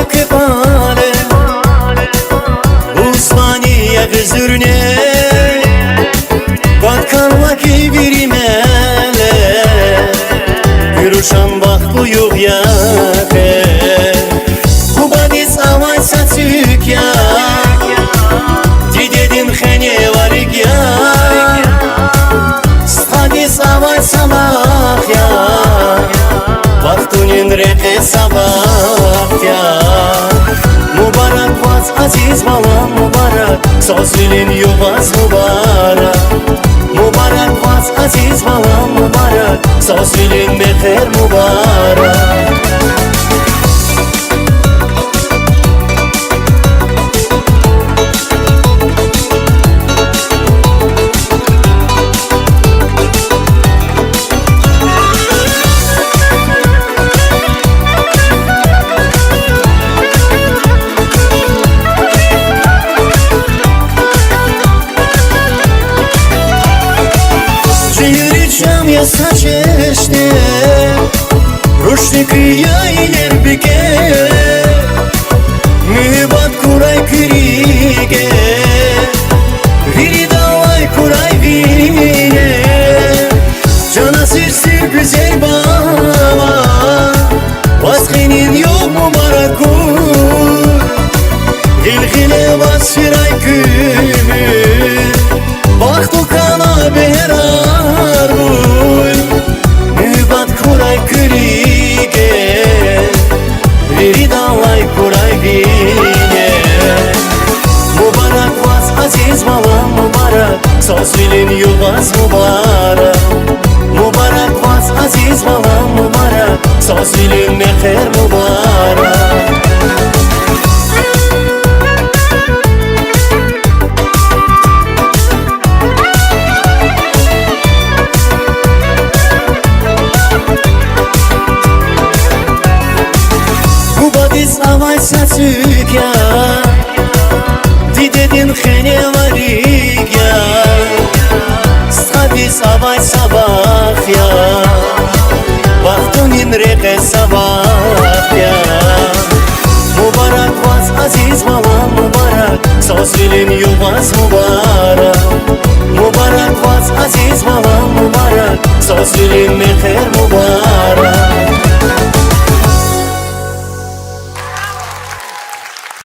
kepale Osmaniye kızırne Batkanla ki birimele Gürüşan bak bu yok ya Bu badis avay satük ya Didedin khene varik ya Hadis avay sabah ya Vaktunin reke sabah ya Mübarek vaz aziz balam mübarek Sözlülün yuvaz mübarek Mübarek vaz aziz balam mübarek Sözlülün beter mübarek Я сочешне Рушники я илер бике Mühibbat kuray kırige Viri davay kuray vire Cana sir güzel baba Vazgenin yok mübarek kur Gilgile basfiray kümür Baktu kana behrar Mühibbat kuray kırige Viri davay kuray vire Mübarek vaz aziz balam mübarek Sözlülün yuvaz mübarek Mübarek vaz aziz balam mübarek Sözlülün meher mübarek Avay satük ya Didedin khene varik ya Hadis avay sabah ya Vaktunin reke sabah ya Mübarek vaz aziz balam mübarek Sözlülün yuvaz mübarek Mübarek vaz aziz balam mübarek Sözlülün meher mübarek